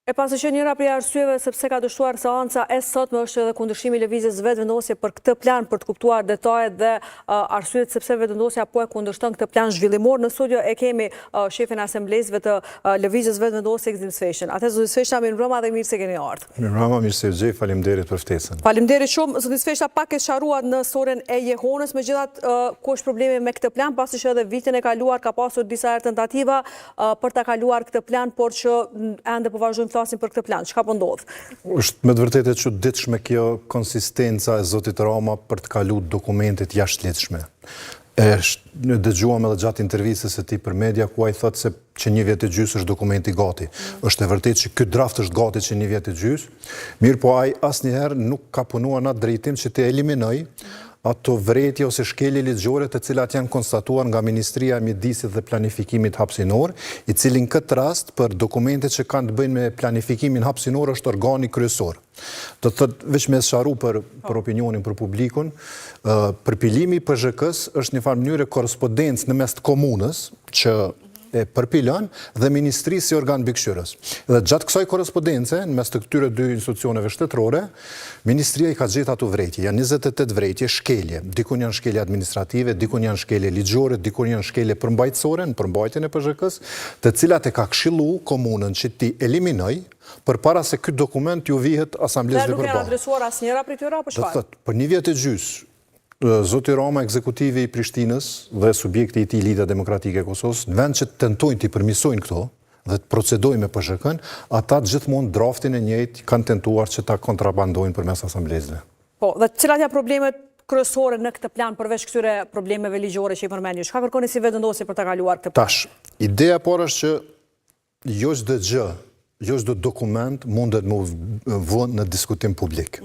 E pasi që njëra prej arsyeve sepse ka dështuar seanca e sotme është edhe kundërshimi i lëvizjes vetëvendosje për këtë plan për të kuptuar detajet dhe arsyet sepse vetëvendosja po e kundërshton këtë plan zhvillimor. Në studio e kemi shefin e asamblezëve të lëvizjes vetëvendosje Gzim Sveqin. Atë Zoti Sveqa, mirë mbrëma dhe mirë se keni ardhur. Mirë mbrëma, mirë se u gjej, faleminderit për ftesën. Faleminderit shumë. Zoti Sveqa pak e sqaruat në storën e Jehonës, megjithatë ku është problemi me këtë plan, pasi që edhe vitin e kaluar ka pasur disa herë tentativa për ta kaluar këtë plan, por që ende po vazhdojmë flasim për këtë plan. Çka po ndodh? Është me të vërtetë e çuditshme kjo konsistenca e zotit Rama për të kaluar dokumentet jashtëligjshme. Dëgjuam edhe gjatë intervistës së tij për media ku ai thotë se që 1 vjet e gjys është dokumenti gati. Është e vërtetë që ky draft është gati që 1 vjet e gjys, mirë po ai asnjëherë nuk ka punuar në atë drejtim që të eliminoj ato vretje ose shkelje ligjore të cilat janë konstatuar nga Ministria e Mjedisit dhe Planifikimit Hapësinor, i cili në këtë rast për dokumentet që kanë të bëjnë me planifikimin hapësinor është organi kryesor. Do të thotë veç me sqaru për opinionin për publikun, përpilimi i PZK-s është një farë mënyrë korrespondencë në mes të komunës që e përpilën dhe Ministrisë si organ mbikëqyrës. Dhe gjatë kësaj korrespondence, në mes të këtyre 2 institucioneve shtetërore, Ministria i ka gjetur ato vretje. Janë 28 vretje, shkelje. Dikun janë shkelje administrative, dikun janë shkelje ligjore, dikun janë shkelje përmbajtësore në përmbajtjen e PZK-s, të cilat e ka këshilluar komunën që ti eliminoj përpara se ky dokument ju vihet asamblezëve përballë. Nuk janë adresuar asnjëra prej tyre apo çfarë? Do të thotë, për 1 vjet e gjys, Zoti Rama, ekzekutivi i Prishtinës dhe subjekti i tij Lidhja Demokratike e Kosovës, në vend që tentojnë të përmirësojnë këto dhe të procedojnë me PZK-n, ata gjithmonë draftin e njëjtë kanë tentuar që ta kontrabandojnë përmes asamblezëve. Po, dhe cilat janë problemet kryesore në këtë plan përveç këtyre problemeve ligjore që i përmendni? Çka kërkoni si vetëvendosje për ta kaluar këtë plan? Tash, ideja por është që jo çdo gjë, jo çdo dokument mundet me vënë në diskutim publik.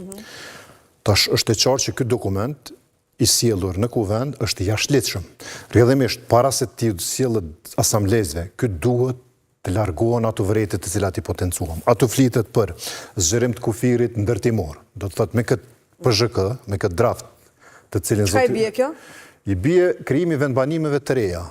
Tash është e qartë që ky dokument i sjellur në kuvend është jashtëligjshëm. Rrjedhimisht para se ti sjellet asamblezëve, ky duhet të largohen ato vretje të cilat i potencuam. Ato flitet për zgjerim të kufirit ndërtimor. Do të thotë me këtë PZK, me këtë draft, të cilin Çka i bie kjo? I bie krijimi vendbanimeve të reja.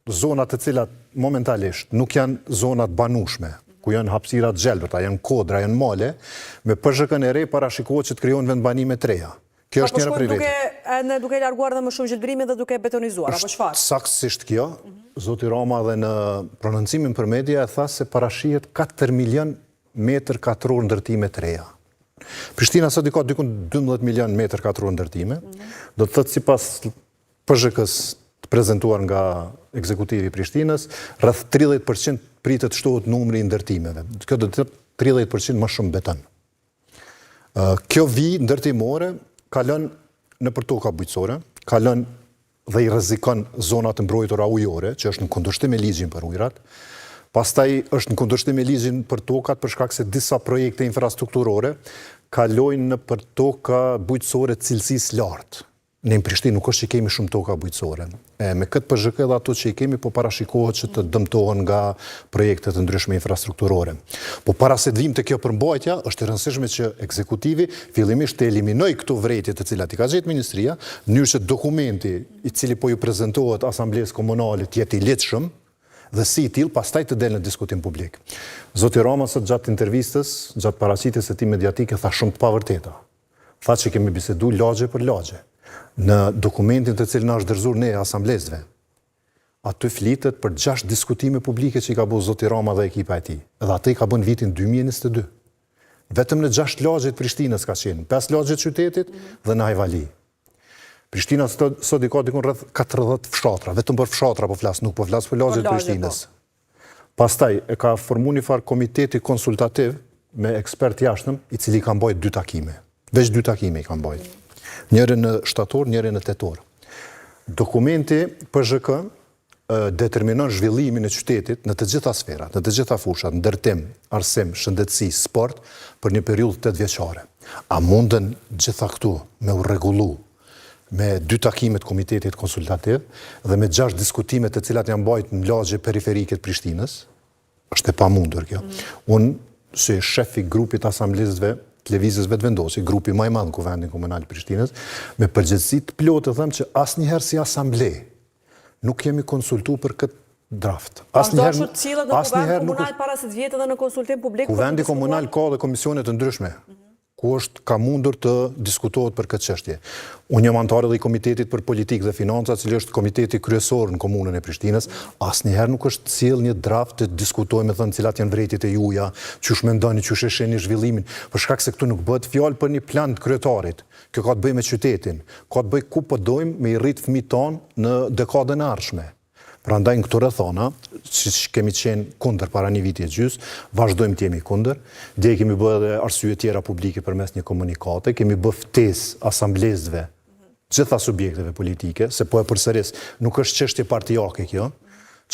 Zona të cilat momentalisht nuk janë zonat banueshme, ku janë hapësira të gjelbërta, janë kodra, janë male, me PZK-n e re parashikohet që të krijohen vendbanime të reja. Kjo është njëra prej vetëve. Duke larguar dhe më shumë gjelbrimin dhe duke betonizuar, apo çfarë? Saktësisht kjo, Zoti Rama dhe në prononcimin për media e tha se parashihet 4 milion metër katror ndërtime të reja. Prishtina sot ka dikun 12 milion metër katror ndërtime, do të thotë sipas PZK-s të prezantuar nga ekzekutivi i Prishtinës, rreth 30% pritet shtohet numri i ndërtimeve. Kjo do të thotë 30% më shumë beton. Kjo vijë ndërtimore kalon në për toka bujqësore, kalon dhe i rrezikon zonat e mbrojtura ujore, që është në kundërshtim me ligjin për ujrat, pastaj është në kundërshtim me ligjin për tokat për shkak se disa projekte infrastrukturore kalojnë në për toka bujqësore cilësisë lartë. Ne në Prishtinë nuk është që kemi shumë toka bujqësore. Me këtë PZK edhe ato që i kemi, po parashikohet që të dëmtohen nga projekte të ndryshme infrastrukturore. Po para se të vim të kjo përmbajtja, është e rëndësishme që ekzekutivi fillimisht të eliminoj këto vretje të cilat i ka gjetë Ministria, në mënyrë që dokumenti i cili po ju prezantohet asamblesë komunale të jetë i lehtëshëm dhe si i tillë pastaj të delë në diskutim publik. Zoti Rama sot gjatë intervistës, gjatë paraqitjes së tij mediatike tha shumë të pavërteta. Tha që kemi bisedu lagje për lagje. Në dokumentin të cilin është dorëzuar ne asamblezëve, aty flitet për 6 diskutime publike që i ka bërë Zoti Rama dhe ekipa e tij. Edhe atë i ka bën vitin 2022. Vetëm në 6 lagje të Prishtinës ka qenë, 5 lagje të qytetit dhe në Ajvali. Prishtina sot i ka dikun rreth 40 fshatra, vetëm për fshatra po flas, nuk po flas për lagjet të Prishtinës. Pastaj e ka formuar një farë komiteti konsultativ me ekspert jashtëm, i cili ka mbajtur 2 takime. Veç 2 takime i ka mbajtur. Njërin në shtator, njërin në tetor. Dokumenti PZK determinon zhvillimin e qytetit në të gjitha sferat, në të gjitha fushat, ndërtim, arsim, shëndetësi, sport, për një periudhë 8 vjeçare. A munden gjitha këtu me u rregullu me 2 takime të komitetit konsultativ dhe me 6 diskutime të cilat janë bajtë në lagje periferike të Prishtinës? Është e pamundur kjo. Unë, si shefi grupit asamblezëve të lëvizjes vetëvendosje, grupi më i madh në Kuvendin Komunal të Prishtinës, me përgjegjësi të plotë them që asnjëherë si asamble nuk kemi konsultuar për këtë draft. Është dashur të cilët në kuvend komunal para se të vjetë dhe në konsultim publik? Kuvendi komunal ka dhe komisionet të ndryshme, ku ka mundur të diskutohet për këtë çështje. Unë jam antar edhe i Komitetit për Politikë dhe Financa, cili është komiteti kryesor në komunën e Prishtinës, asnjëherë nuk është sjell një draft të diskutojmë me thënë cilat janë vërejtjet e juaja, çush mendoni, çush e shihni zhvillimin, për shkak se këtu nuk bëhet fjalë për një plan të kryetarit. Kjo ka të bëjë me qytetin, ka të bëjë ku po dojmë me i rrit fëmijët tonë në dekadën e ardhshme. Prandaj në këto rrethona, siç kemi qenë kundër para një viti e gjys, vazhdojmë të jemi kundër. Dje kemi bërë edhe arsye tjera publike përmes një komunikate, kemi bërë ftesë asamblezëve, gjitha subjekteve politike, se po e përsëris, nuk është çështje partijake kjo,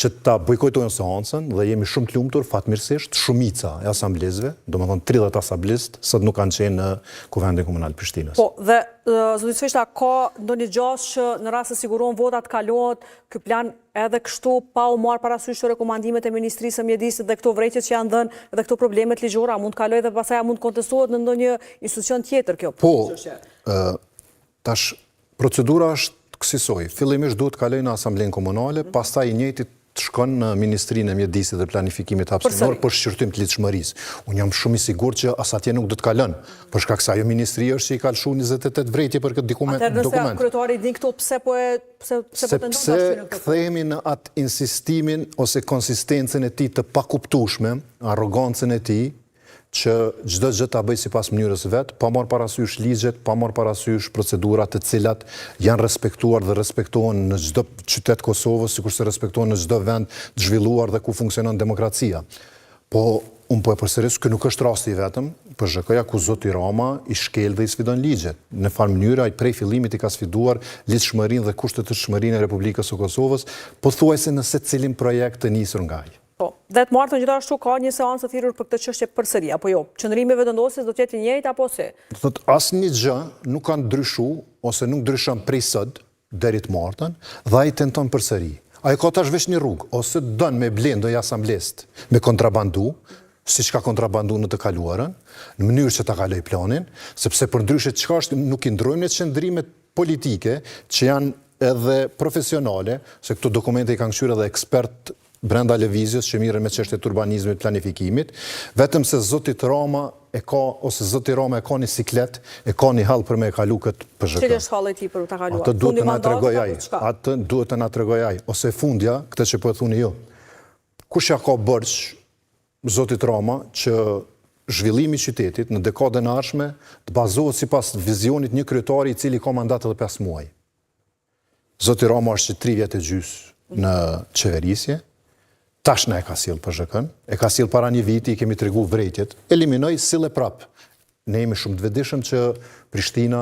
që ta bojkotojnë seancën dhe jemi shumë të lumtur, fatmirësisht, shumica e asamblezëve, domethënë 30 asamblezë, sot nuk kanë qenë në Kuvendin Komunal Prishtinës. Po, dhe zoti Cveshta, ka ndonjë gjasë që në rast se siguron votat kalohet ky plan edhe kështu pa u marrë parasysh rekomandimet e Ministrisë së Mjedisit dhe këto vërejtjet që janë dhënë dhe këto problemet ligjore, mund të kalojë dhe pastaj mund të kontestohet në ndonjë institucion tjetër kjo? Po, tash procedura është kësaj. Fillimisht duhet të kalojë në Asamblenë Komunale, pastaj i njëjti të shkon në Ministrinë e Mjedisit dhe Planifikimit Hapësinor për shqyrtim të lidhshmërisë. Unë jam shumë i sigurt që as atje nuk do të kalon, për shkak se ajo ministri është që i ka lëshuar 28 vrejtje për këtë dokument. Atëherë nëse kryetari din këto, pse po tenton sepse kthehemi në atë insistimin ose konsistencën e tij të pakuptueshme, arrogancën e tij, që çdo gjë ta bëj sipas mënyrës vet, pa marrë parasysh ligjet, pa marrë parasysh procedurat të cilat janë respektuar dhe respektohen në çdo qytet Kosovës, sikurse respektohen në çdo vend të zhvilluar dhe ku funksionon demokracia. Po unë po e përsëris, ky nuk është rasti i vetëm, PZK-ja ku zoti Rama i shkel dhe i sfidon ligjet. Në farë mënyrë ai prej fillimit i ka sfiduar lidhshmërinë dhe kushtet të shmërinë e Republikës së Kosovës, pothuajse në secilin projekt të nisur nga ai. Po, dhe të martën gjithashtu ka një seancë të thirrur për këtë çështje përsëri, apo jo? Qëndrimi vendosjes do të jetë i njëjtë apo si? Thotë asnjë gjë nuk ka ndryshuar ose nuk ndryshon prej sot deri të martën dhe ai tenton përsëri. Ai ka tash veç një rrugë, ose don me blendoj asamblest me kontrabandu, siç ka kontrabandu në të kaluarën, në mënyrë që ta kaloj planin, sepse përndryshe çka është nuk i ndrojmë në qëndrimet politike që janë edhe profesionale, se këto dokumente i kanë kthyer edhe ekspert brenda lëvizjes që mirën me çështjet e urbanizmit, planifikimit, vetëm se zoti Rama e ka ose zoti Rama e ka një siklet, e ka një hall për me e kalu këtë PZK. Cili është halli i tij për ta kaluar? Atë duhet të na tregoj ai. Atë duhet të na tregoj ai, ose fundja, këtë që po e thuni ju. Kush ja ka borx zotit Rama që zhvillimi i qytetit në dekadën e ardhshme të bazohet sipas vizionit një kryetari i cili ka mandat edhe 5 muaj. Zoti Rama është 3 vjet e gjys në qeverisje. Tash na e ka sjell PZK-n, e ka sjell para një viti, i kemi tregu vrejtjet, eliminoj sille prap. Ne jemi shumë të vetëdijshëm që Prishtina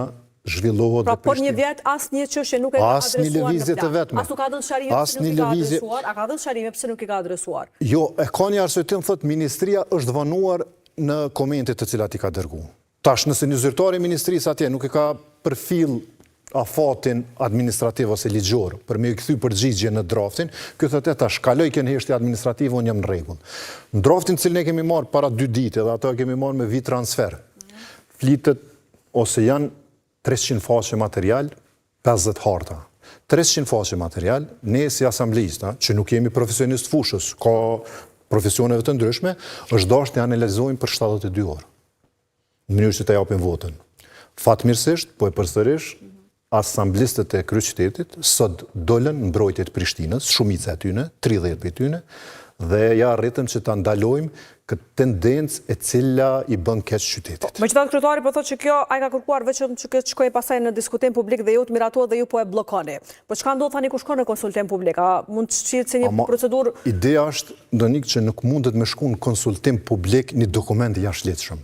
zhvillohet. Pra për një vjet asnjë çështje nuk e ka adresuar. Asnjë lëvizje të vetme. As nuk ka dhënë sharime pse nuk i ka adresuar, a ka dhënë sharime pse nuk i ka adresuar? Jo, e ka një arsye tim, thotë ministria është vonuar në komentet të cilat i ka dërguar. Tash nëse një zyrtar i ministrisë atje nuk e ka përfill afatin administrativ ose ligjor për me i kthy përgjigje në draftin, ky thotë tash kaloj kënë heshtje administrative, unë jam në rregull. Në draftin cilin e kemi marrë para 2 ditë dhe ato e kemi marrë me vit transfer. Flitet ose janë 300 faqe material, 50 harta. 300 faqe material, ne si asamblejista, që nuk jemi profesionist fushës, ka profesioneve të ndryshme, është dashur të analizojmë për 72 orë. Në mënyrë që të japim votën. Fatmirësisht, po e përsërish, asamblistët e kryeqytetit sot dolën në mbrojtje të Prishtinës, shumica e tyre, 30 prej tyre, dhe ja arritëm që ta ndalojmë këtë tendencë e cila i bën keq qytetit. Megjithatë kryetari po thotë që kjo ai ka kërkuar vetëm që këtë shkojë pasaj në diskutim publik dhe ju të miratohet dhe ju po e bllokoni. Po çka ndodh tani kur shkon në konsultim publik? A mund të shihet se një procedurë? Ideja është ndonik që nuk mundet me shku në konsultim publik një dokument i jashtëligjshëm.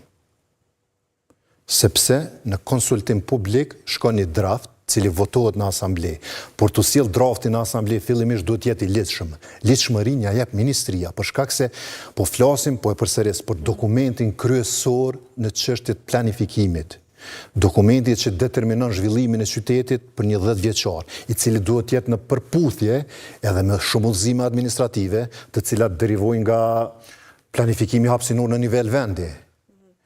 Sepse në konsultim publik shkon një draft cili votohet në asamble. Por të sjell draftin në asamble fillimisht duhet jetë i ligjshëm. Ligjshmërinë ja jep ministria, për shkak se po flasim, po e përsëris, për dokumentin kryesor në çështjet planifikimit. Dokumenti që determinon zhvillimin e qytetit për një 10 vjeçar, i cili duhet jetë në përputhje edhe me shumullzime administrative, të cilat derivojnë nga planifikimi hapësinor në nivel vendi.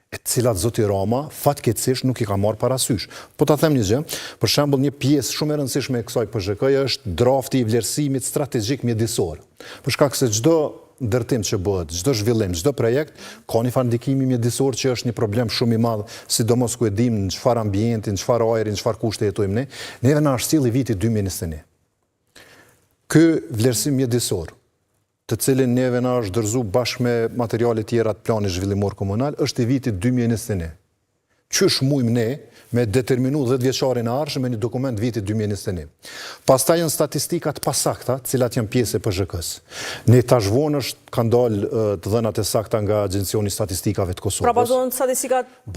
e cilat zoti Rama fatkeqësisht nuk i ka marrë parasysh. Po ta them një gjë, për shembull një pjesë shumë e rëndësishme e kësaj PZK-je është drafti i vlerësimit strategjik mjedisor. Për shkak se çdo ndërtim që bëhet, çdo zhvillim, çdo projekt ka një farë ndikimi mjedisor që është një problem shumë i madh, sidomos ku e dim në çfarë ambienti, në çfarë ajri, në çfarë kushte jetojmë ne. Neve na është sjellë viti 2021. Ky vlerësim mjedisor, të cilin neve na është dorëzu bashkë me materiale tjera të planit zhvillimor komunal, është i vitit 2021. Qysh mujmë ne me determinu 10 vjeçarin e ardhshëm me një dokument vitit 2021. Pastaj janë statistikat pasakta, cilat janë pjesë e PZK-s. Ne tashvonësh kanë dalë të dhënat e sakta nga Agjencioni Statistikave të Kosovës. Pra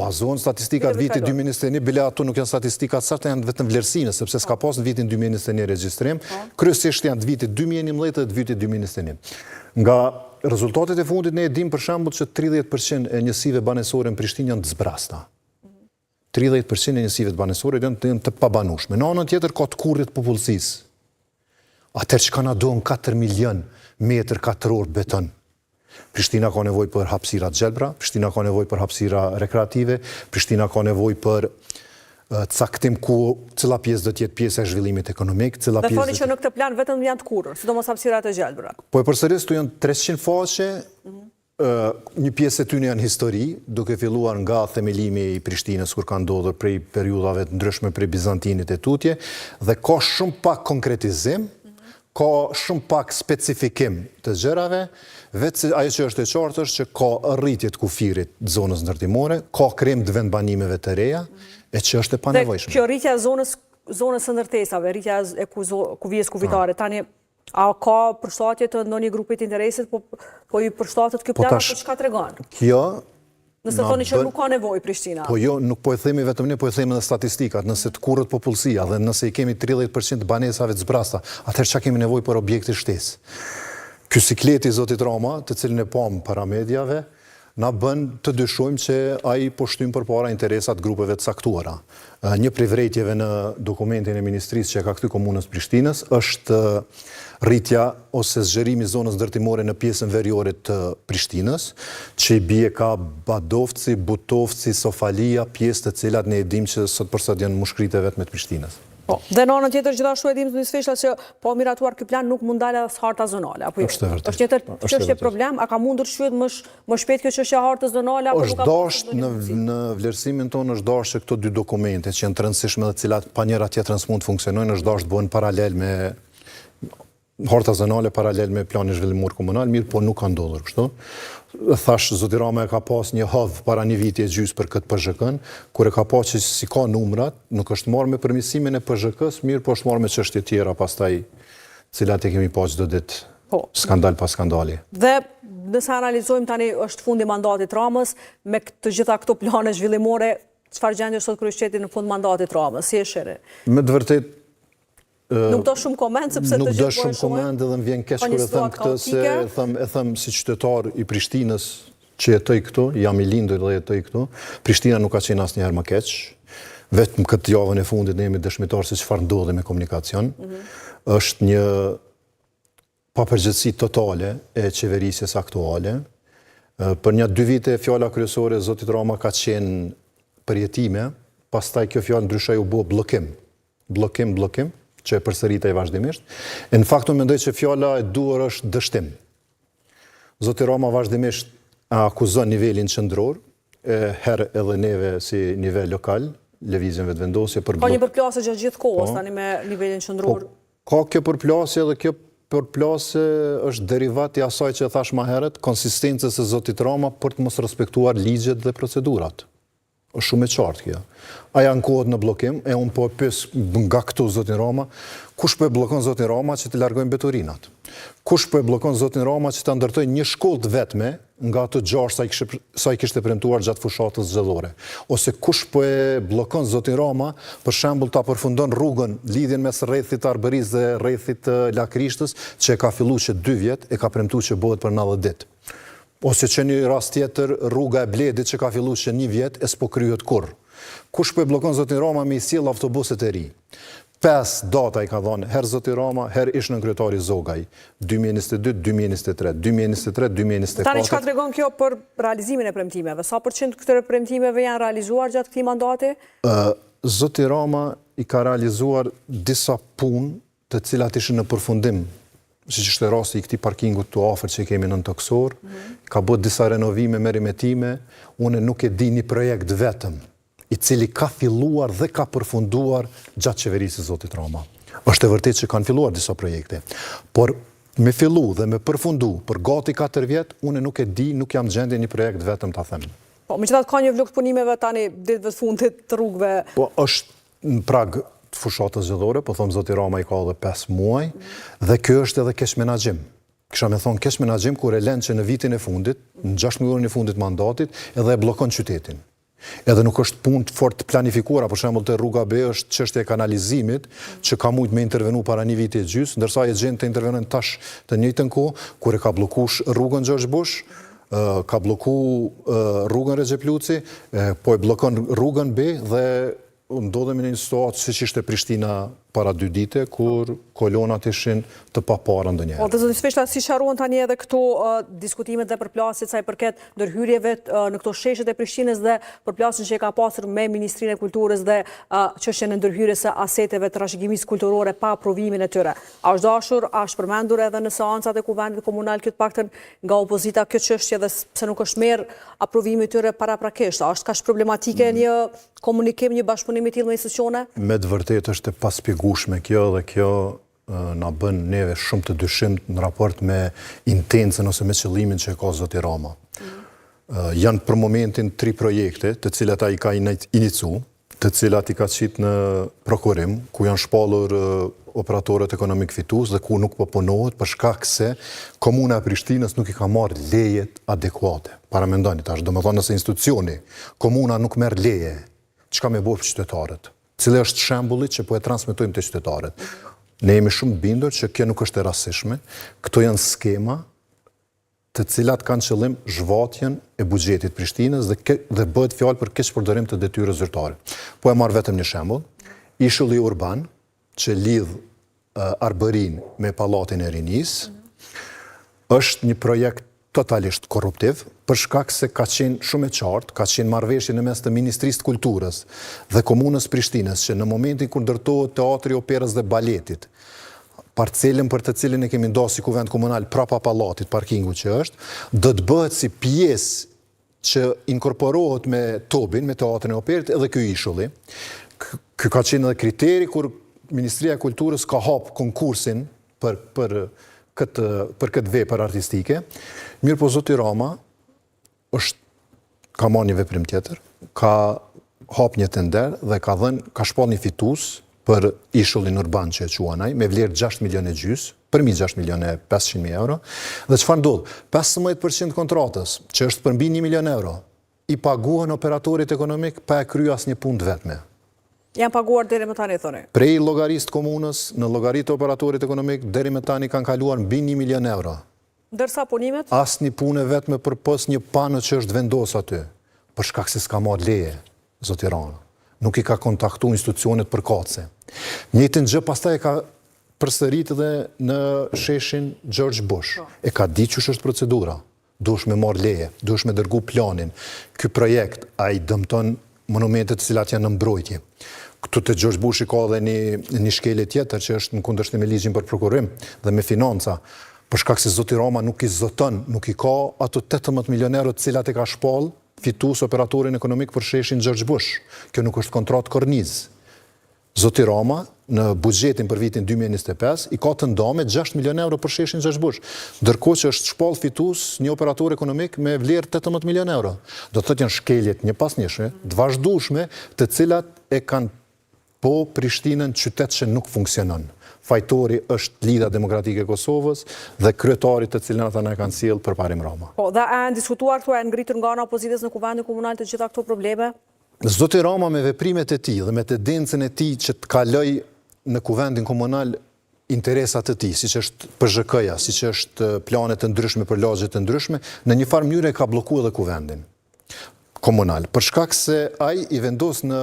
bazohen statistikat vitit 2021, bile ato nuk janë statistikat sakta, janë vetëm vlerësime, sepse s'ka pas në vitin 2021 regjistrim, kryesisht janë të vitit 2011 dhe të vitit 2021. Nga rezultatet e fundit ne e dim për shembull që 30% e njësive banesore në Prishtinë janë të zbrasta. 30% e njësive të banesore janë të pabanueshme. Në anën tjetër ka të kurrit popullsisë. Atëherë çka na duhen 4 milion metër katror beton. Prishtina ka nevojë për hapësira të gjelbra, Prishtina ka nevojë për hapësira rekreative, Prishtina ka nevojë për caktim ku cila pjesë do të jetë pjesë e zhvillimit ekonomik, cila pjesë. Dhe thoni që në këtë plan vetëm janë të kurrë, sidomos hapësirat e gjelbra. Po e përsëris këtu janë 300 faqe. Një pjesë e tyre janë histori, duke filluar nga themelimi i Prishtinës kur ka ndodhur prej periudhave të ndryshme prej Bizantinit e tutje, dhe ka shumë pak konkretizim, ka shumë pak specifikim të gjërave, vetë ajo që është e qartë është që ka rritje të kufirit të zonës ndërtimore, ka krim të vendbanimeve të reja, e që është e panevojshme. Dhe kjo rritja e zonës së ndërtesave, rritja e kuvijës kufitare, tani a ka përshtatje të ndonjë grupit interesit, po i përshtatet ky plan apo çka tregon? Kjo nëse thoni që nuk ka nevojë Prishtina. Po jo, nuk po e themi vetëm ne, po e themi edhe statistikat, nëse të kurrët popullsia dhe nëse i kemi 30% të banesave të zbrasta, atëherë çka kemi nevojë për objekte shtesë. Ky sikleti i zotit Rama, të cilin e pam para mediave, na bën të dyshojmë që ai po shtyn përpara interesat grupeve të caktuara. Një prej vrejtjeve në dokumentin e ministrisë që ka këty komunës Prishtinës është rritja ose zgjerimi zonës ndërtimore në pjesën veriore të Prishtinës, që i bie ka Badovci, Butovci, Sofalia, pjesë të cilat ne e dim që sot për sot janë mushkrite vetëm të Prishtinës. Dhe në anën tjetër gjithashtu e dim të nisfeshta që po miratuar ky plan nuk mund dalë as harta zonale, apo jo? Është një çështje problem, a ka mundur shqyet më shpejt kjo çështje e hartës zonale apo nuk ka? Është dashur në vlerësimin tonë është dashur që këto dy dokumente që janë të rëndësishme dhe të cilat pa njëra tjetrën s'mund të funksionojnë, është dashur të bëhen paralel me harta zonale, paralel me planin zhvillimor komunal, mirë po nuk ka ndodhur kështu. Thash, zoti Rama e ka pas një havë para një viti e gjysmë për këtë PZK-n, kur e ka pas që si ka numrat, nuk është marrë me përmirësimin e PZK-s, mirë po është marrë me çështje tjera pastaj, cilat e kemi pas çdo ditë skandal pas skandali. Dhe nëse analizojmë tani është fundi mandatit Ramës, me të gjitha këto plane zhvillimore, çfarë gjendje sot kryeqyteti në fund mandatit Ramës, si e shihni? Me të vërtetë nuk do shumë koment, sepse të gjithë nuk do shumë koment dhe më vjen keq kur e them këtë, se e them si qytetar i Prishtinës që jetoj këtu, jam i lindur dhe jetoj këtu. Prishtina nuk ka qenë asnjëherë më keq. Vetëm këtë javën e fundit ne jemi dëshmitar se çfarë ndodhi me komunikacion. Është një papërgjegjësi totale e qeverisjes aktuale. Për një 2 vite fjala kryesore e zotit Rama ka qenë përjetime, pastaj kjo fjalë ndryshoi u bë bllokim. Bllokim, që e përsëritej vazhdimisht. Në fakt unë mendoj që fjala e duhur është dështim. Zoti Rama vazhdimisht akuzon nivelin qendror, herë edhe neve si nivel lokal, lëvizjen vetëvendosje për ka një përplasje gjatë gjithë kohës tani me nivelin qendror. Ka kjo përplasje dhe kjo përplasje është derivat i asaj që thash më herët, konsistencës së zotit Rama për të mos respektuar ligjet dhe procedurat. Është shumë e qartë kjo. Aja ankohet në bllokim, e unë po e pyes nga këtu zotin Rama, kush po e bllokon zotin Rama që të largojnë beturinat? Kush po e bllokon zotin Rama që ta ndërtojë një shkollë vetme nga ato 6 sa i kishte premtuar gjatë fushatës zgjedhore? Ose kush po e bllokon zotin Rama, për shembull ta përfundon rrugën, lidhjen mes rrethit të Arbërisë dhe rrethit të Lakrishtës, që e ka filluar që 2 vjet, e ka premtuar që bëhet për 90 ditë. Ose që një rast tjetër rruga e Bledit që ka filluar që 1 vjet e s'po kryhet kurrë. Kush po e bllokon zotin Rama me i sjell autobuset e ri? 5 data i ka dhënë herë Zoti Rama, herë ish nënkryetari Zogaj, 2022, 2023, 2023, 2024. Tani çka tregon kjo për realizimin e premtimeve? Sa përqind këtyre premtimeve janë realizuar gjatë këtij mandati? Zoti Rama i ka realizuar disa punë të cilat ishin në përfundim, siç është rasti i këtij parkingut të afër që kemi nën Toksor, ka bërë disa renovime me rimetime, unë nuk e di një projekt vetëm i cili ka filluar dhe ka përfunduar gjatë qeverisë së Zotit Rama. Është e vërtetë që kanë filluar disa projekte, por me fillu dhe me përfundu për gati 4 vjet, unë nuk e di, nuk jam gjendje një projekt vetëm ta them. Po, megjithatë ka një vlog punimeve tani ditëve të fundit të rrugëve. Po është në prag të fushatës zgjedhore, po them Zoti Rama i ka edhe 5 muaj, dhe kjo është edhe keq menaxhim. Kisha me thonë keq menaxhim kur e lën që në vitin e fundit, në 16 orën e fundit mandatit, edhe e bllokon qytetin. Edhe nuk është punë të fort planifikuara, për shembull te rruga B është çështja e kanalizimit, që ka mujt me intervenu para një viti e gjys, ndërsa e gjen të intervenojnë tash të njëjtën kohë, kur e ka bllokuar rrugën George Bush, ka blloku rrugën Recep Luci, po e bllokon rrugën B dhe ndodhemi në një situatë siç ishte Prishtina para 2 dite, kur kolonat ishin të papara ndonjëherë. Po, dhe zoti Sveshta, si sharuan tani edhe këto diskutimet dhe përplasjet sa i përket ndërhyrjeve në këto sheshet e Prishtinës dhe përplasjen që e ka pasur me Ministrinë e Kulturës dhe çështjen e ndërhyrjes së aseteve të trashëgimisë kulturore pa aprovimin e tyre. A është dashur, a është përmendur edhe në seancat e Kuvendit Komunal këtë paktën nga opozita kjo çështje dhe pse nuk është merr aprovimi i tyre paraprakisht? A është kaq problematike një komunikim, një bashkëpunim i tillë me institucione? Me të vërtetë është e paspjegueshme kjo dhe kjo na bën neve shumë të dyshimt në raport me intencën ose me qëllimin që e ka Zoti Rama. Janë për momentin 3 projekte të cilat ai ka inicu, të cilat i ka qitë në prokurim, ku janë shpallur operatorët ekonomik fitus dhe ku nuk po punohet për shkak se Komuna e Prishtinës nuk i ka marrë lejet adekuate. Paramendoni tash, domethënë nëse institucioni, komuna nuk merr leje, çka me bëj qytetarët? Cili është shembulli që po e transmetojmë te qytetarët? Ne jemi shumë të bindur që kjo nuk është e rastishme. Këto janë skema të cilat kanë qëllim zhvatjen e buxhetit Prishtinës dhe bëhet fjalë për keqpërdorim të detyrës zyrtare. Po e marr vetëm një shembull. Ishulli urban që lidh Arbërin me Pallatin e Rinisë është një projekt totalisht korruptiv, për shkak se ka qenë shumë e qartë, ka qenë marrëveshje në mes të Ministrisë të Kulturës dhe Komunës Prishtinës, që në momentin kur ndërtohet Teatri i Operës dhe Baletit, parcelën për të cilin e kemi ndosur si Kuvend Komunal prapa pallatit, parkingu që është, do të bëhet si pjesë që inkorporohet me Tobin, me Teatrin e Operës edhe ky ishulli. Ky ka qenë edhe kriteri kur Ministria e Kulturës ka hap konkursin për këtë vepër artistike. Mirë po Zoti Rama ka marrë një veprim tjetër, ka hap një tender dhe ka shpall një fitus për ishullin urban që e quanaj, me vlerë 6 milion e gjys, përmi 6 milion e 500.000 euro, dhe çfarë ndodh? 15% kontratës, që është për mbi 1 milion euro, i paguhen operatorit ekonomik pa e kryer asnjë punë vetme. Janë paguar deri më tani, thoni? Prej llogarisë të komunës, në llogaritë të operatorit ekonomik, deri më tani kanë kaluar mbi 1 milion euro. Ndërsa punimet? Asnjë punë vetme përpos një panë që është vendosur aty, për shkak se s'ka marrë leje, Zoti Rama. Nuk i ka kontaktuar institucionet përkatëse. Njëjtën gjë pastaj e ka përsëritur edhe në sheshin George Bush. E ka ditë ç'është procedura. Duhesh me marrë leje, duhesh me dërgu planin. Ky projekt ai dëmton monumentet të cilat janë në mbrojtje. Këtu te George Bush ka edhe një shkelje tjetër që është në kundërshtim me ligjin për prokurim dhe me financa. Për shkak se Zoti Rama nuk i zoton, nuk i ka ato 18 milion euro të cilat e ka shpall fitus operatorin ekonomik për sheshin George Bush. Kjo nuk është kontratë korniz. Zoti Rama në buxhetin për vitin 2025 i ka të ndame 6 milion euro për sheshin George Bush, ndërkohë që është shpall fitus një operator ekonomik me vlerë 18 milion euro. Do të thotë janë shkeljet një pas njëshme, të vazhdueshme, të cilat e kanë po Prishtinën qytet që nuk funksionon. Fajtori është Lidha Demokratike e Kosovës dhe kryetarit të cilën ata na kanë sjellë përparim Rama. Po, dhe e janë diskutuar këtu, e ngritur nga ana opozitës në Kuvendin Komunal të gjitha këto probleme? Zoti Rama me veprimet e tij dhe me tendencën e tij që të kaloj në Kuvendin Komunal interesat të tij, siç është PZK-ja, siç është planet të ndryshme për lagje të ndryshme, në një farë mënyrë e ka bllokuar edhe Kuvendin. komunal. Për shkak se ai i vendos në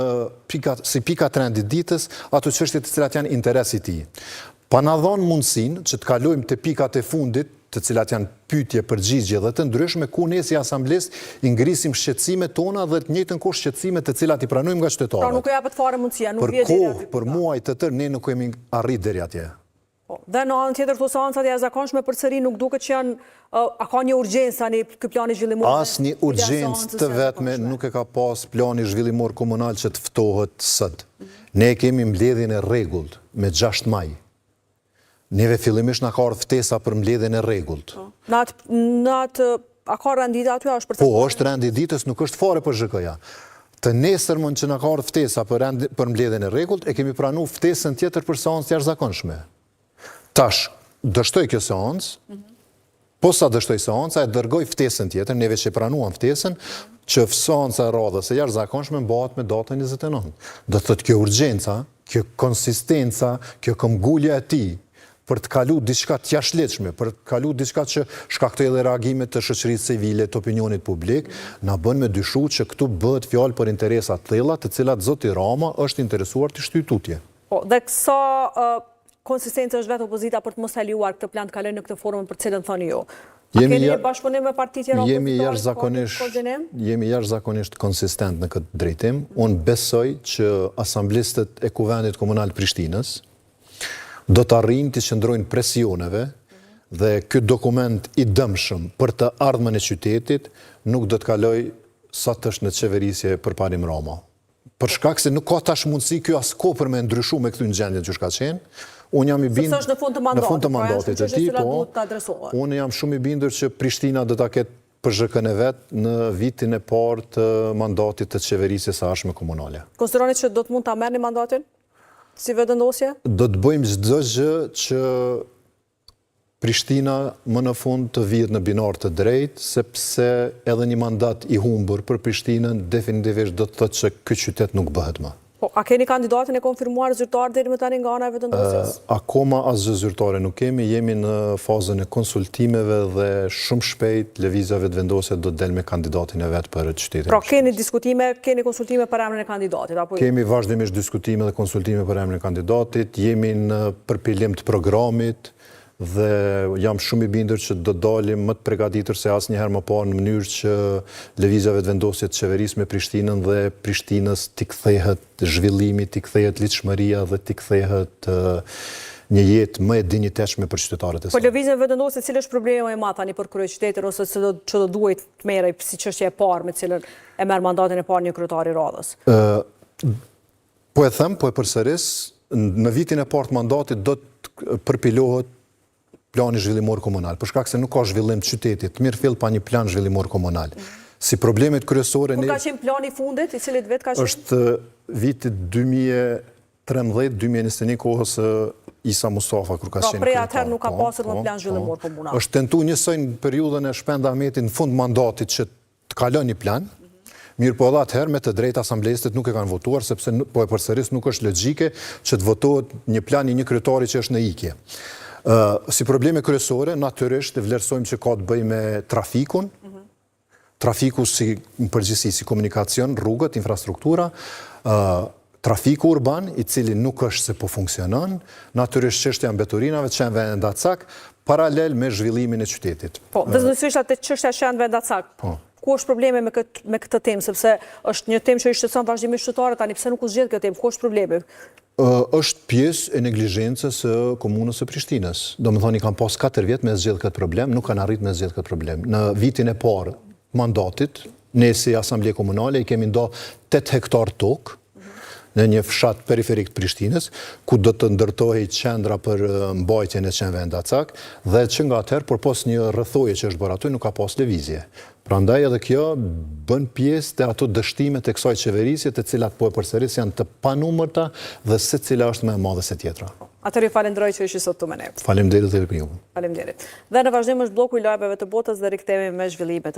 si pika trendi ditës ato çështje të cilat janë interesi i tij. Pa na dhënë mundësinë që të kalojmë te pikat e fundit, të cilat janë pyetje, përgjigje dhe të ndryshme, ku ne si asambles i ngrisim shqetësimet tona dhe të njëjtën kohë shqetësimet të cilat i pranojmë nga qytetarët. Pra nuk japet fare mundësia, nuk Për vjen deri kohë, për muaj të tërë, ne nuk kemi arrit deri atje. Dhe në anën tjetër, këto seancat e jashtëzakonshme përsëri nuk duket që janë, a ka një urgjencë tani ky plani zhvillimor? Asnjë urgjencë të vetme nuk e ka pas plani zhvillimor komunal që të ftohet sot. Ne kemi mbledhjen e rregullt me 6 maj. Neve fillimisht na ka ardhur ftesa për mbledhjen e rregullt. A ka rendita aty, është për Po, është rendi ditës, nuk është fare për ZHK-ja. Të nesërmën që na ka ardhur ftesa për mbledhjen e rregullt, e kemi pranuar ftesën tjetër për seancë jashtëzakonshme. Tash, dështoj kjo seancë, po sa dështoj seanca, e dërgoj ftesën tjetër, neve që pranuam ftesën, që seanca e radhës e jashtëzakonshme mbahet me datën 29. Do të thotë kjo urgjenca, kjo konsistenca, kjo këmbgulja e tij për të kaluar diçka të jashtëligjshme, për të kaluar diçka që shkaktoi edhe reagimet të shoqërisë civile, të opinionit publik, na bën me dyshu që këtu bëhet fjalë për interesa të tilla, të cilat zoti Rama është interesuar të shtyjë tutje. Po, dhe kësa konsistencë është vetë opozita për të mos lejuar këtë plan të kalojë në këtë formën për cilën thoni ju? A keni një bashkëpunim me partitë tjera opozitare? Jemi jashtëzakonisht konsistent në këtë drejtim. Unë besoj që asamblistët e Kuvendit Komunal Prishtinës do të arrijnë të qëndrojnë presioneve dhe ky dokument i dëmshëm për të ardhmen e qytetit nuk do të kaloj sa të është në qeverisje përparim Rama. Për shkak se nuk ka tash mundësi kjo as kohë për me ndryshu me këtu në gjendjen që shka qenë. Unë jam i bindur në fund të mandatit e tij, po. Unë jam shumë i bindur që Prishtina do ta ketë për ZHK-n e vet në vitin e parë të mandatit të qeverisjes së ardhshme komunale. Konsideroni që do të mund ta merrni mandatin si vetëndosje? Do të bëjmë çdo gjë që Prishtina më në fund të vihet në binar të drejtë, sepse edhe një mandat i humbur për Prishtinën definitivisht do të thotë që ky qytet nuk bëhet më. Po, a keni kandidatin e konfirmuar zyrtar deri më tani nga ana e vetëndosjes? Akoma asgjë zyrtare nuk kemi, jemi në fazën e konsultimeve dhe shumë shpejt lëvizja vetëvendosje do të del me kandidatin e vet për qytetin. Pra keni diskutime, keni konsultime për emrin e kandidatit apo jo? Kemi vazhdimisht diskutime dhe konsultime për emrin e kandidatit, jemi në përpilim të programit dhe jam shumë i bindur që do dalim më të përgatitur se asnjëherë më parë në mënyrë që lëvizja vetëvendosje të qeverisë me Prishtinën dhe Prishtinës t'i kthehet zhvillimi, t'i kthehet lidhshmëria dhe t'i kthehet një jetë më e dinjitetshme për qytetarët e saj. Po lëvizjen vetëvendosje, cili është problemi më i madh tani për kryeqytetin ose që do duhet të merrej si çështje e parë me cilën e merr mandatin e parë një kryetar i radhës? Po e them, po e përsëris, në vitin e parë të mandatit do të përpilohet plani zhvillimor komunal, për shkak se nuk ka zhvillim të qytetit, mirë fill pa një plan zhvillimor komunal. Si problemet kryesore... Kur ka qenë plani fundit, i cilit vet ka qenë? Është vitit 2013-2021 kohës Isa Mustafa, kur ka qenë... Pra prej atëherë nuk ka pasur më plan zhvillimor komunal. Është tentu njësoj në periudhën e Shpend Ahmetit në fund mandatit që të kalon një plan, mirë po edhe atëherë me të drejtë asamblestët nuk e kanë votuar, sepse po e përsëris nuk është logjike që të votohet një plan i një kryetari që është në ikje. Si probleme kryesore, natyrisht e vlerësojmë që ka të bëj me trafikun, trafiku si në përgjithësi, si komunikacion, rrugët, infrastruktura, trafiku urban, i cili nuk është se po funksionon, natyrisht çështja e mbeturinave, qenëve ndacak, paralel me zhvillimin e qytetit. Po, vazhdimisht atë çështja e qenëve ndacak. Po. Ku është probleme me këtë temë, sepse është një temë që i shqetëson vazhdimisht qytetarët, tani pse nuk u zgjedh këtë temë? Ku është problemi? Është pjesë e neglizhencës së komunës së Prishtinës. Domethënë i kanë pas 4 vjet me zgjedh këtë problem, nuk kanë arritur me zgjedh këtë problem. Në vitin e parë mandatit, ne si Asamble Komunale i kemi nda 8 hektar tokë në një fshat periferik të Prishtinës, ku do të ndërtohej qendra për mbajtjen e qenëve ndacak, dhe që nga atëherë, por pos një rrëthoje që është bërë aty, nuk ka pas lëvizje. Prandaj edhe kjo bën pjesë të ato dështimet e kësaj qeverisje, të cilat po e përsëris janë të panumërta dhe secila është më e madhe se tjetra. Atëherë falenderoj që ishi sot këtu me ne. Faleminderit edhe ju. Faleminderit. Dhe në vazhdim është bloku i lajmeve të botës dhe rikthehemi me zhvillimet e